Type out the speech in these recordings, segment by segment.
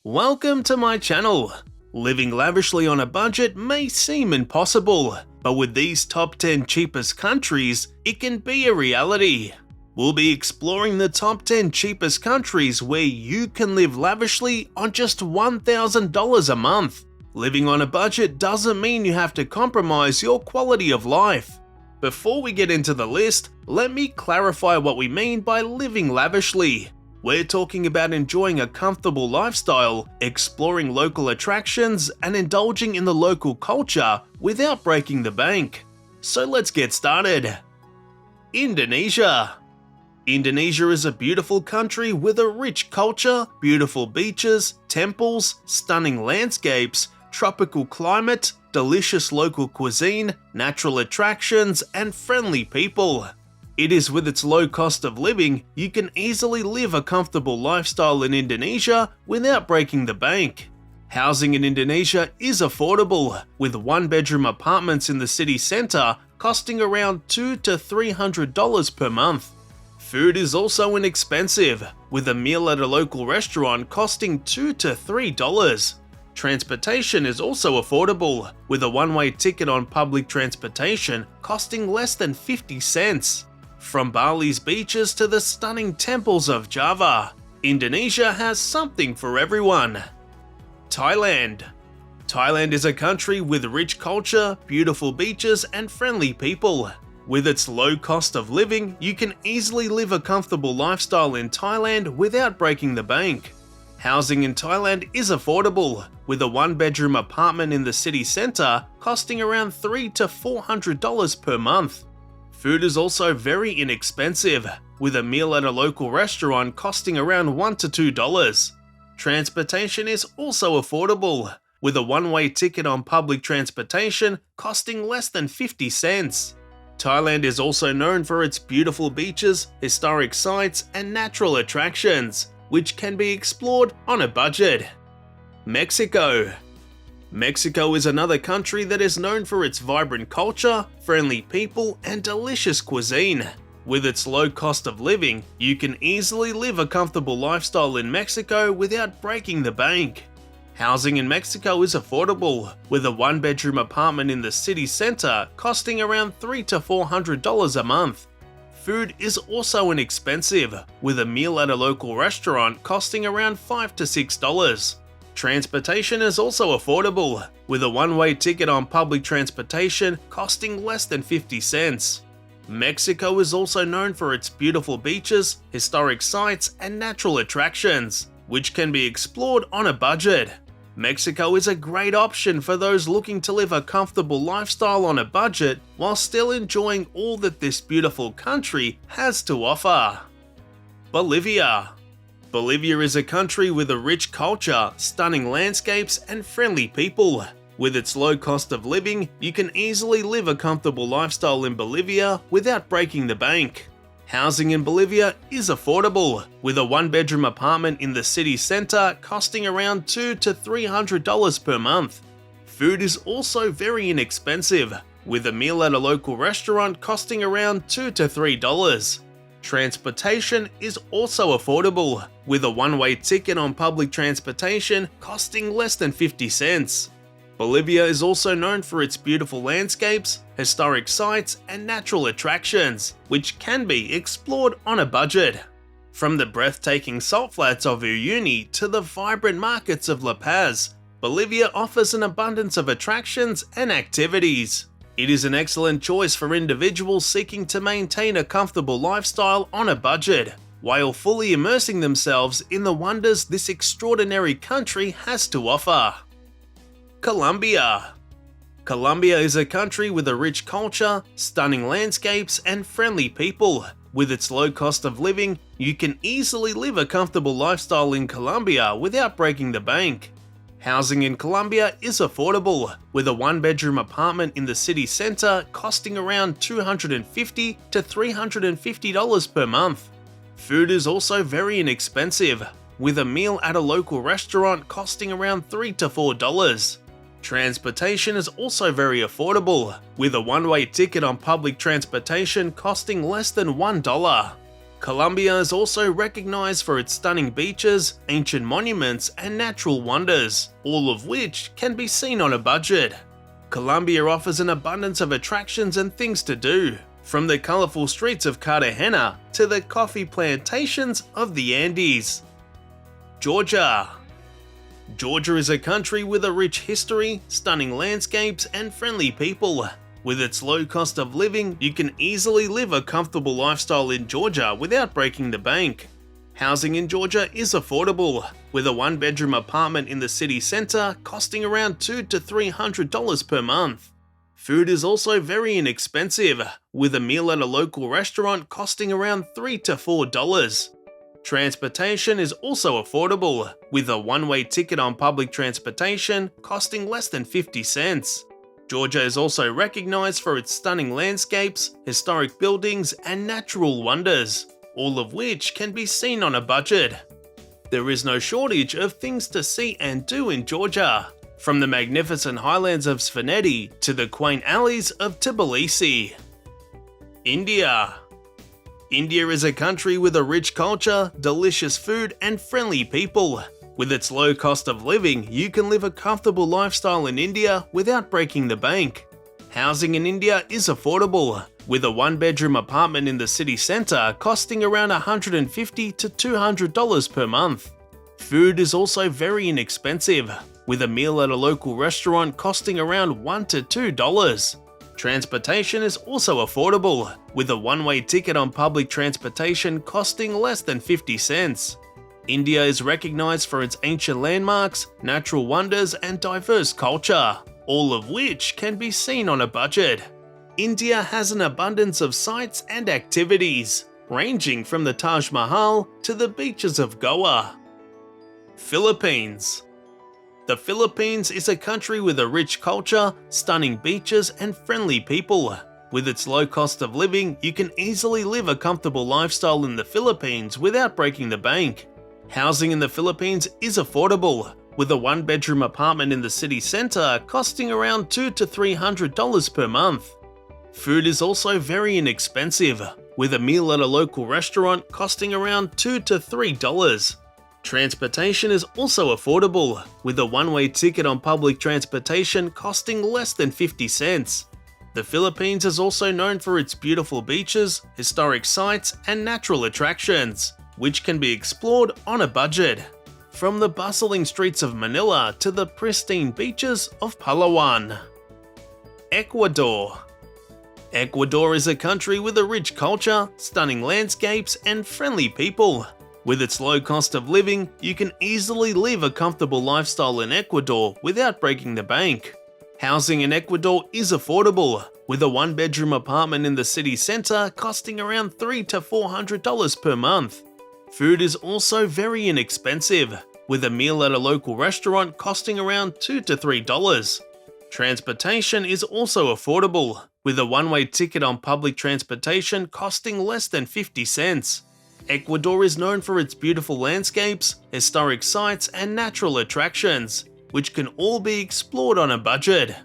Welcome to my channel. Living lavishly on a budget may seem impossible, but with these top 10 cheapest countries, it can be a reality. We'll be exploring the top 10 cheapest countries where you can live lavishly on just $1,000 a month. Living on a budget doesn't mean you have to compromise your quality of life. Before we get into the list, let me clarify what we mean by living lavishly. We're talking about enjoying a comfortable lifestyle, exploring local attractions, and indulging in the local culture without breaking the bank. So let's get started. Indonesia. Indonesia is a beautiful country with a rich culture, beautiful beaches, temples, stunning landscapes, tropical climate, delicious local cuisine, natural attractions, and friendly people. It is with its low cost of living, you can easily live a comfortable lifestyle in Indonesia without breaking the bank. Housing in Indonesia is affordable, with one-bedroom apartments in the city centre costing around $200 to $300 per month. Food is also inexpensive, with a meal at a local restaurant costing $2 to $3. Transportation is also affordable, with a one-way ticket on public transportation costing less than 50 cents. From Bali's beaches to the stunning temples of Java, Indonesia has something for everyone. Thailand. Thailand is a country with rich culture, beautiful beaches, and friendly people. With its low cost of living, you can easily live a comfortable lifestyle in Thailand without breaking the bank. Housing in Thailand is affordable, with a one-bedroom apartment in the city centre costing around $300 to $400 per month. Food is also very inexpensive, with a meal at a local restaurant costing around $1 to $2. Transportation is also affordable, with a one-way ticket on public transportation costing less than 50 cents. Thailand is also known for its beautiful beaches, historic sites, and natural attractions, which can be explored on a budget. Mexico. Mexico is another country that is known for its vibrant culture, friendly people, and delicious cuisine. With its low cost of living, you can easily live a comfortable lifestyle in Mexico without breaking the bank. Housing in Mexico is affordable, with a one-bedroom apartment in the city centre costing around $300 to $400 a month. Food is also inexpensive, with a meal at a local restaurant costing around $5 to $6. Transportation is also affordable, with a one-way ticket on public transportation costing less than 50 cents. Mexico is also known for its beautiful beaches, historic sites, and natural attractions, which can be explored on a budget. Mexico is a great option for those looking to live a comfortable lifestyle on a budget while still enjoying all that this beautiful country has to offer. Bolivia. Bolivia is a country with a rich culture, stunning landscapes, and friendly people. With its low cost of living, you can easily live a comfortable lifestyle in Bolivia without breaking the bank. Housing in Bolivia is affordable, with a one-bedroom apartment in the city centre costing around $200 to $300 per month. Food is also very inexpensive, with a meal at a local restaurant costing around $2 to $3. Transportation is also affordable, with a one-way ticket on public transportation costing less than 50 cents. Bolivia is also known for its beautiful landscapes, historic sites, and natural attractions, which can be explored on a budget. From the breathtaking salt flats of Uyuni to the vibrant markets of La Paz, Bolivia offers an abundance of attractions and activities. It is an excellent choice for individuals seeking to maintain a comfortable lifestyle on a budget, while fully immersing themselves in the wonders this extraordinary country has to offer. Colombia. Colombia is a country with a rich culture, stunning landscapes, and friendly people. With its low cost of living, you can easily live a comfortable lifestyle in Colombia without breaking the bank. Housing in Colombia is affordable, with a one-bedroom apartment in the city centre costing around $250 to $350 per month. Food is also very inexpensive, with a meal at a local restaurant costing around $3 to $4. Transportation is also very affordable, with a one-way ticket on public transportation costing less than $1. Colombia is also recognized for its stunning beaches, ancient monuments, and natural wonders, all of which can be seen on a budget. Colombia offers an abundance of attractions and things to do, from the colorful streets of Cartagena to the coffee plantations of the Andes. Georgia. Georgia is a country with a rich history, stunning landscapes, and friendly people. With its low cost of living, you can easily live a comfortable lifestyle in Georgia without breaking the bank. Housing in Georgia is affordable, with a one-bedroom apartment in the city center costing around $200 to $300 per month. Food is also very inexpensive, with a meal at a local restaurant costing around $3 to $4. Transportation is also affordable, with a one-way ticket on public transportation costing less than 50 cents. Georgia is also recognized for its stunning landscapes, historic buildings, and natural wonders, all of which can be seen on a budget. There is no shortage of things to see and do in Georgia, from the magnificent highlands of Svaneti to the quaint alleys of Tbilisi. India. India is a country with a rich culture, delicious food, and friendly people. With its low cost of living, you can live a comfortable lifestyle in India without breaking the bank. Housing in India is affordable, with a one-bedroom apartment in the city center costing around $150 to $200 per month. Food is also very inexpensive, with a meal at a local restaurant costing around $1 to $2. Transportation is also affordable, with a one-way ticket on public transportation costing less than 50 cents. India is recognized for its ancient landmarks, natural wonders, and diverse culture, all of which can be seen on a budget. India has an abundance of sights and activities, ranging from the Taj Mahal to the beaches of Goa. Philippines. The Philippines is a country with a rich culture, stunning beaches, and friendly people. With its low cost of living, you can easily live a comfortable lifestyle in the Philippines without breaking the bank. Housing in the Philippines is affordable, with a one-bedroom apartment in the city center costing around $200 to $300 per month. Food is also very inexpensive, with a meal at a local restaurant costing around $2 to $3. Transportation is also affordable, with a one-way ticket on public transportation costing less than 50 cents. The Philippines is also known for its beautiful beaches, historic sites, and natural attractions, which can be explored on a budget. From the bustling streets of Manila to the pristine beaches of Palawan. Ecuador. Ecuador is a country with a rich culture, stunning landscapes, and friendly people. With its low cost of living, you can easily live a comfortable lifestyle in Ecuador without breaking the bank. Housing in Ecuador is affordable, with a one-bedroom apartment in the city center costing around $300 to $400 per month. Food is also very inexpensive, with a meal at a local restaurant costing around $2 to $3. Transportation is also affordable, with a one-way ticket on public transportation costing less than 50 cents. Ecuador is known for its beautiful landscapes, historic sites, and natural attractions, which can all be explored on a budget.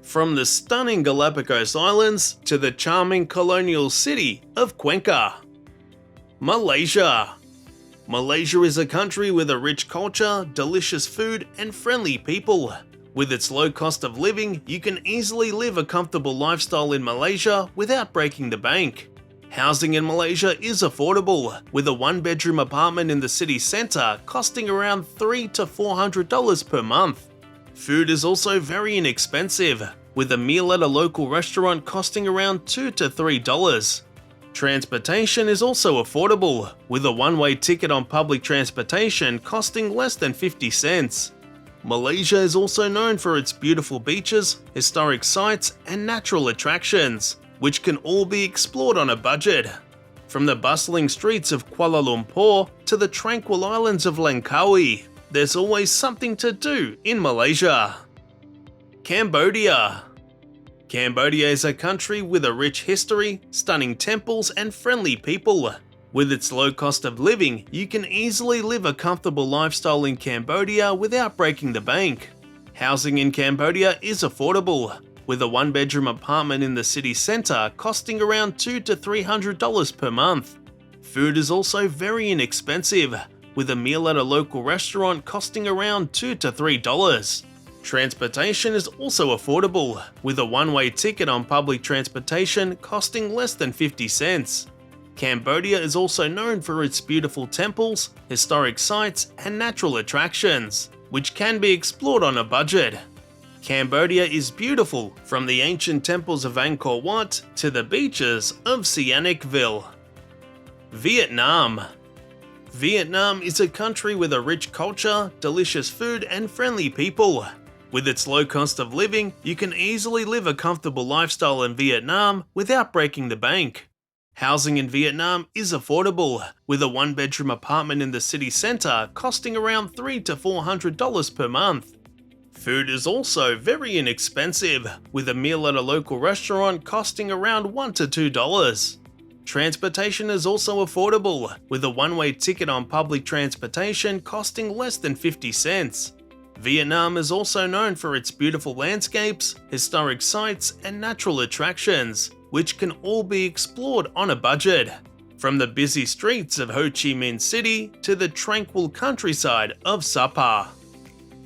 From the stunning Galapagos Islands to the charming colonial city of Cuenca. Malaysia. Malaysia is a country with a rich culture, delicious food, and friendly people. With its low cost of living, you can easily live a comfortable lifestyle in Malaysia without breaking the bank. Housing in Malaysia is affordable, with a one-bedroom apartment in the city center costing around $300 to $400 per month. Food is also very inexpensive, with a meal at a local restaurant costing around $2 to $3. Transportation is also affordable, with a one-way ticket on public transportation costing less than 50 cents. Malaysia is also known for its beautiful beaches, historic sites, and natural attractions, which can all be explored on a budget. From the bustling streets of Kuala Lumpur to the tranquil islands of Langkawi, there's always something to do in Malaysia. Cambodia. Cambodia is a country with a rich history, stunning temples, and friendly people. With its low cost of living, you can easily live a comfortable lifestyle in Cambodia without breaking the bank. Housing in Cambodia is affordable, with a one-bedroom apartment in the city center costing around $200 to $300 per month. Food is also very inexpensive, with a meal at a local restaurant costing around $2 to $3. Transportation is also affordable, with a one-way ticket on public transportation costing less than 50 cents. Cambodia is also known for its beautiful temples, historic sites, and natural attractions, which can be explored on a budget. Cambodia is beautiful, from the ancient temples of Angkor Wat to the beaches of Sihanoukville. Vietnam. Vietnam is a country with a rich culture, delicious food, and friendly people. With its low cost of living, you can easily live a comfortable lifestyle in Vietnam without breaking the bank. Housing in Vietnam is affordable, with a one-bedroom apartment in the city centre costing around $300 to $400 per month. Food is also very inexpensive, with a meal at a local restaurant costing around $1 to $2. Transportation is also affordable, with a one-way ticket on public transportation costing less than 50 cents. Vietnam is also known for its beautiful landscapes, historic sites, and natural attractions, which can all be explored on a budget. From the busy streets of Ho Chi Minh City to the tranquil countryside of Sapa.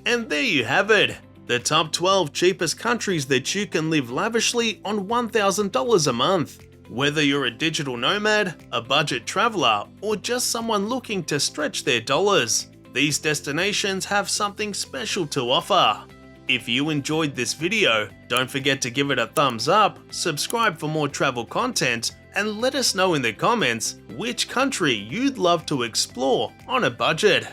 And there you have it, the top 12 cheapest countries that you can live lavishly on $1,000 a month. Whether you're a digital nomad, a budget traveler, or just someone looking to stretch their dollars, these destinations have something special to offer. If you enjoyed this video, don't forget to give it a thumbs up, subscribe for more travel content, and let us know in the comments which country you'd love to explore on a budget.